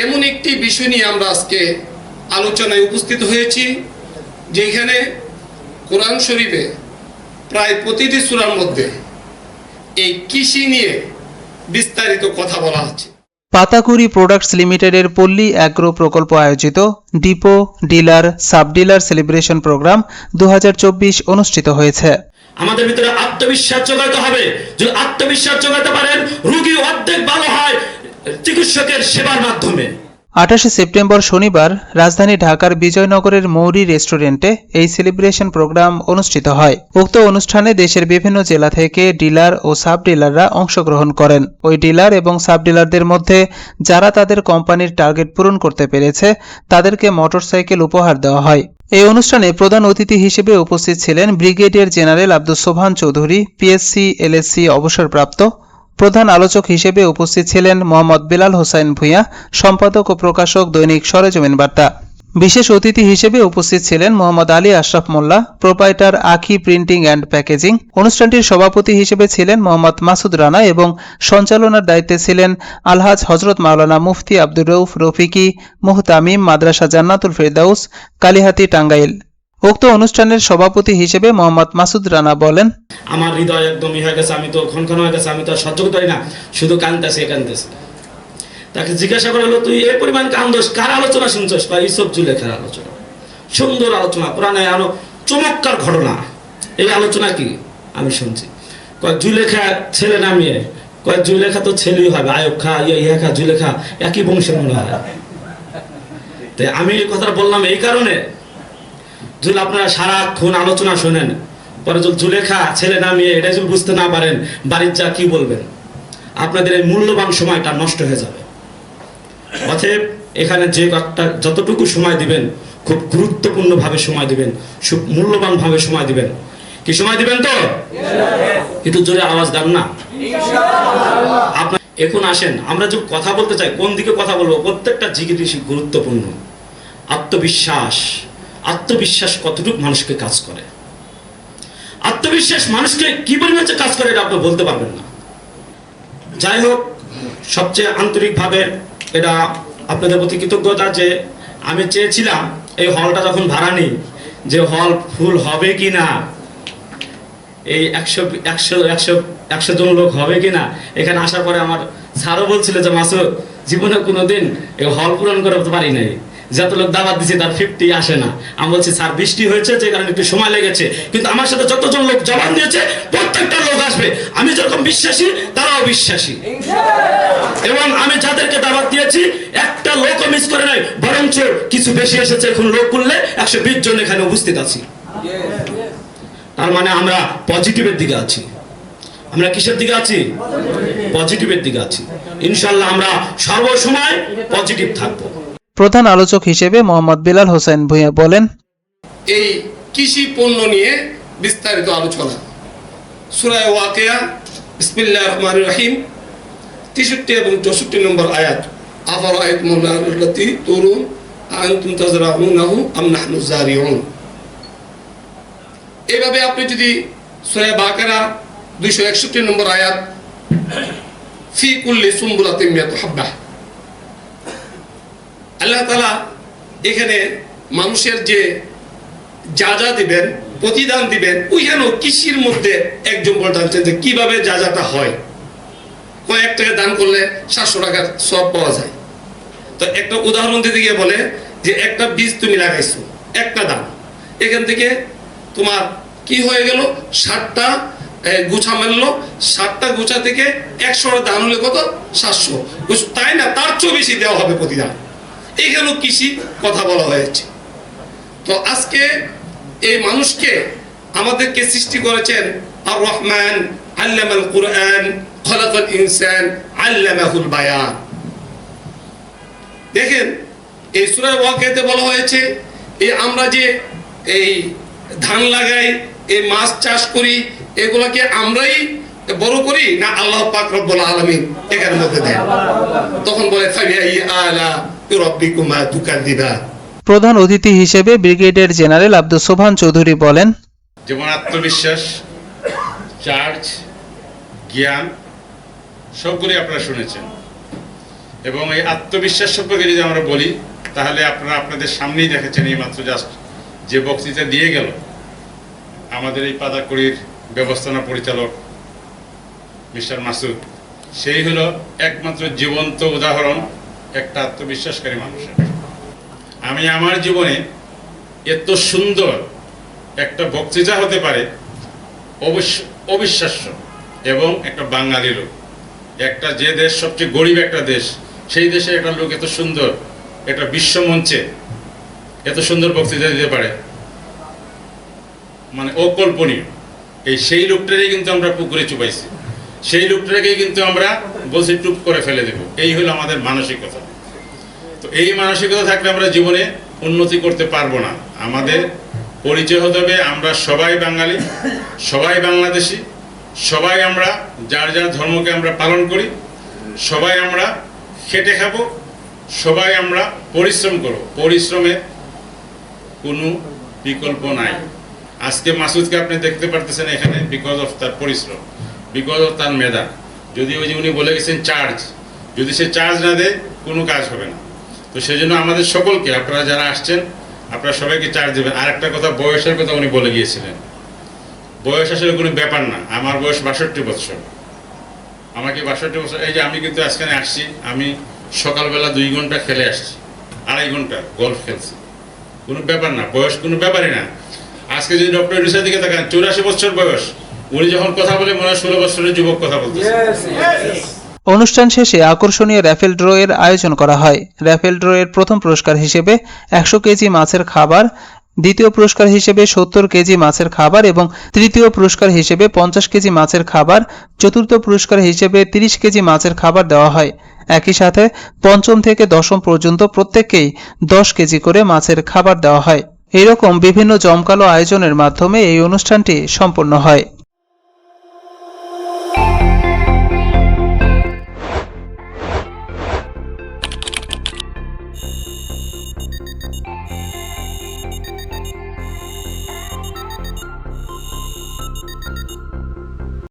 এমন একটি বিষয় নিয়ে আমরা আজকে আলোচনায় উপস্থিত হয়েছি, যেখানে কোরআন শরীফে প্রায় প্রতিটি সূরার মধ্যে এই কৃষি নিয়ে বিস্তারিত কথা বলা আছে। পাতাকুড়ি প্রোডাক্টস লিমিটেডের পল্লী অ্যাগ্রো প্রকল্প আয়োজিত depot dealer sub dealer celebration program 2024 অনুষ্ঠিত হয়েছে। আমাদের ভিতরে আত্মবিশ্বাস জোগাতে হবে। যদি আত্মবিশ্বাস জোগাতে পারেন, রোগী অর্ধেক ভালো হয় চিকিৎসকের সেবার মাধ্যমে। 28 সেপ্টেম্বর শনিবার রাজধানী ঢাকার বিজয়নগরের মৌরি রেস্টুরেন্টে এই সেলিব্রেশন প্রোগ্রাম অনুষ্ঠিত হয়। উক্ত অনুষ্ঠানে দেশের বিভিন্ন জেলা থেকে ডিলার ও সাব ডিলাররা অংশগ্রহণ করেন। ওই ডিলার এবং সাব ডিলারদের মধ্যে যারা তাদের কোম্পানির টার্গেট পূরণ করতে পেরেছে তাদেরকে মোটরসাইকেল উপহার দেওয়া হয়। এই অনুষ্ঠানে প্রধান অতিথি হিসেবে উপস্থিত ছিলেন brigadier general Abdus Sobhan Chowdhury, PSC LSC অবসরপ্রাপ্ত। প্রধান আলোচক হিসেবে উপস্থিত ছিলেন মোহাম্মদ বেলাল হোসাইন ভূঁইয়া, সম্পাদক ও প্রকাশক দৈনিক সরেজমিন বার্তা। বিশেষ অতিথি হিসেবে উপস্থিত ছিলেন মোহাম্মদ আলী আশরাফ মোল্লা, প্রোপাইটার আখি প্রিন্টিং অ্যান্ড প্যাকেজিং। অনুষ্ঠানটির সভাপতি হিসেবে ছিলেন মোহাম্মদ মাসুদ রানা এবং সঞ্চালনার দায়িত্বে ছিলেন আলহাজ হজরত মাওলানা মুফতি আব্দুর রউফ রফিকি, মুহতামিম মাদ্রাসা জান্নাতুল ফেরদাউস, কালিহাতি, টাঙ্গাইল। উক্ত অনুষ্ঠানের সভাপতি হিসেবে মোহাম্মদ মাসুদ রানা বলেন, আমার হৃদয় একদমই হয়ে গেছে, আমি তো খনখন হয়ে গেছে, আমি তো আর সহ্য করতে পারি না, শুধু কাঁদতেছে। তাকে জিজ্ঞাসা করা হলো, তুই এই পরিমাণ কান্দোস, কার আলোচনা শুনছস? বা ইউসুফ জুলেখার আলোচনা। সুন্দর আলোচনা, কোরআনে আরো চমৎকার ঘটনা। এই আলোচনা কি আমি শুনছি। কয় জুলেখা ছেলে না মেয়ে? কয় জুলেখা তো ছেলেই হবে, আয়ব খা ইয়া খা জুলেখা একই বংশের মনে হয়। তাই আমি এই কথা বললাম এই কারণে, যদি আপনারা সারাক্ষণ আলোচনা শোনেন, পরে যদি জুলেখা ছেলে না মেয়ে এটা যদি বুঝতে না পারেন, বাড়ির যা কি বলবেন, আপনাদের এই মূল্যবান সময়টা নষ্ট হয়ে যাবে। অতএব এখানে যে একটা যতটুকু সময় দিবেন, খুব গুরুত্বপূর্ণ ভাবে সময় দিবেন, মূল্যবান ভাবে সময় দিবেন। কি সময় দিবেন তো? কিন্তু জোরে আওয়াজ দেন না। আপনার এখন আসেন, আমরা যে কথা বলতে চাই, কোন দিকে কথা বলবো, প্রত্যেকটা জিনিস গুরুত্বপূর্ণ। আত্মবিশ্বাস কতটুকু মানুষকে কাজ করে, আত্মবিশ্বাস মানুষকে কি পরিমাণে কাজ করে এটা আপনি বলতে পারবেন না। যাই হোক, সবচেয়ে আন্তরিকভাবে এটা আপনাদের প্রতি কৃতজ্ঞতা যে আমি চেয়েছিলাম এই হলটা যখন ভাড়া নিই, যে হল ফুল হবে কি না, এই 100 জন লোক হবে কিনা। এখানে আসার পরে আমার স্যারও বলছিল যে মাসুদ, জীবনে কোনোদিন এই হল পূরণ করতে পারি নাই, যত লোক দাওয়াত দিচ্ছে তার 50 আসে না। আমি বলছি স্যার বৃষ্টি হয়েছে যে কারণে একটু সময় লেগেছে, কিন্তু আমার সাথে যতজন লোক জবান দিয়েছে প্রত্যেকটা লোক আসবে। আমি যেরকম বিশ্বাসী তারাও বিশ্বাসী, এবং আমি যাদেরকে দাওয়াত দিয়েছি একটা লোকও মিস করে নাই, বরঞ্চ কিছু বেশি এসেছে। এখন লোক করলে 120 জন এখানে উপস্থিত আছি। তার মানে আমরা পজিটিভের দিকে আছি। আমরা কিসের দিকে আছি? পজিটিভের দিকে আছি। ইনশাআল্লাহ আমরা সর্বসময় পজিটিভ থাকবো। প্রধান আলোচক হিসেবে মোহাম্মদ বেলাল হোসেন ভূঁইয়া বলেন, এই কৃষি পণ্য নিয়ে বিস্তারিত আলোচনা। সূরা ওয়াকিয়া, বিসমিল্লাহির রহমানির রহিম, 63 এবং 64 নম্বর আয়াত। আফারাআইতুমুল লাতি তুরুন আনতুম তাজরাউনাহু আম নাহনু যারিউন। এইভাবে আপনি যদি সূরা বাকারা 261 নম্বর আয়াত, ফি কুল্লি সুমবুলাতিন মিয়াতু হাব্বা, আল্লাহ তাআলা এখানে মানুষের যে যা দিবেন, প্রতিদান দিবেন, ওইখানেও কৃষির মধ্যে একজন বলতেন যে কিভাবে যাটা হয়। কয়েক টাকা দান করলে 700 টাকার সব পাওয়া যায়। তো একটা উদাহরণ দিতে গিয়ে বলে যে একটা বীজ তুমি লাগাইছো, একটা দান, এখান থেকে তোমার কি হয়ে গেল, 60টা গুছা মারলো, 60টা গুছা থেকে 100টা দান হলে কত? 700। তাই না? তার চেয়ে বেশি দেওয়া হবে প্রতিদান। এইখানেও কৃষি কথা বলা হয়েছে। তো আজকে এই মানুষকে আমাদেরকে সৃষ্টি করেছেন আর রহমান, আল্লামাল কুরআন, খলাকাল ইনসান, আল্লামাহুল বায়ান। দেখেন এই সূরা ওয়াকিয়াতে বলা হয়েছে, এই আমরা যে এই ধান লাগাই, এই মাছ চাষ করি, এগুলোকে আমরাই বড় করি না আল্লাহ পাক রব্বুল আলামিন এর মধ্যে দেন? তখন বলে ফাবিআই আলা রাব্বিকুমা তুকাযিবান। প্রধান অতিথি হিসেবে ব্রিগেডিয়ার জেনারেল আব্দুস সোবহান চৌধুরী বলেন, যেমন আত্মবিশ্বাস, চার্জ, জ্ঞান সবগুলি আপনারা শুনেছেন, এবং এই আত্মবিশ্বাস সম্পর্কে যদি আমরা বলি, তাহলে আপনারা আপনাদের সামনেই দেখেছেন এই মাত্র জাস্ট যে বক্তৃতা দিয়ে গেল আমাদের এই পাদাকুড়ির ব্যবস্থাপনা পরিচালক মিস্টার মাসুদ, সেই হলো একমাত্র জীবন্ত উদাহরণ একটা আত্মবিশ্বাসকারী মানুষের। আমি আমার জীবনে এত সুন্দর একটা বক্তৃতা হতে পারে অবিশ্বাস্য, এবং একটা বাঙালি লোক, একটা যে দেশ সবচেয়ে গরিব একটা দেশ, সেই দেশে একটা লোক এত সুন্দর একটা বিশ্বমঞ্চে এত সুন্দর বক্তৃতা দিতে পারে, মানে অকল্পনীয়। সেই লোকটারই কিন্তু আমরা পুকুরে চুপাইছি, সেই লোকটাকেই কিন্তু আমরা বলছি টুপ করে ফেলে দেব। এই হলো আমাদের মানসিকতা। তো এই মানসিকতা থাকলে আমরা জীবনে উন্নতি করতে পারবো না। আমাদের পরিচয় হতে হবে আমরা সবাই বাঙালি, সবাই বাংলাদেশি, সবাই আমরা যার যার ধর্মকে আমরা পালন করি, সবাই আমরা খেটে খাবো, সবাই আমরা পরিশ্রম করব। পরিশ্রমের কোনো বিকল্প নাই। আজকে মাসুদকে আপনি দেখতে পারতেছেন এখানে বিকজ অফ তার পরিশ্রম, বিকজ অফ তার মেধা। যদি ওই যে উনি বলে গেছেন চার্জ, যদি সে চার্জ না দেয় কোনো কাজ হবে না। তো সেই জন্য আমাদের সকলকে, আপনারা যারা আসছেন আপনারা সবাইকে চার্জ দেবেন। আর একটা কথা, বয়সের কথা উনি বলে গিয়েছিলেন, বয়স আসলে কোনো ব্যাপার না। আমার বয়স 62 বছর, আমাকে 62 বছর, এই যে আমি কিন্তু আজখানে আসছি, আমি সকালবেলা 2 ঘন্টা খেলে আসছি, 2.5 ঘন্টা গলফ খেলছি, কোনো ব্যাপার না, বয়স কোনো ব্যাপারই না। আজকে যদি ডক্টর ইউনূসের দিকে তাকান, 84 বছর বয়স, উনি যখন কথা বলে মনে হয় 16 বছরের যুবক কথা বলতেছে। অনুষ্ঠান শেষে আকর্ষণীয় র্যাফেল ড্র এর আয়োজন করা হয়। র্যাফেল ড্র এর প্রথম পুরস্কার হিসেবে 100 কেজি মাছের খাবার, দ্বিতীয় পুরস্কার হিসেবে 70 কেজি মাছের খাবার এবং তৃতীয় পুরস্কার হিসেবে 50 কেজি মাছের খাবার, চতুর্থ পুরস্কার হিসেবে 30 কেজি মাছের খাবার দেওয়া হয়। একই সাথে পঞ্চম থেকে দশম পর্যন্ত প্রত্যেককেই 10 কেজি করে মাছের খাবার দেওয়া হয়। এরকম বিভিন্ন জমকালো আয়োজনের মাধ্যমে এই অনুষ্ঠানটি সম্পন্ন হয়।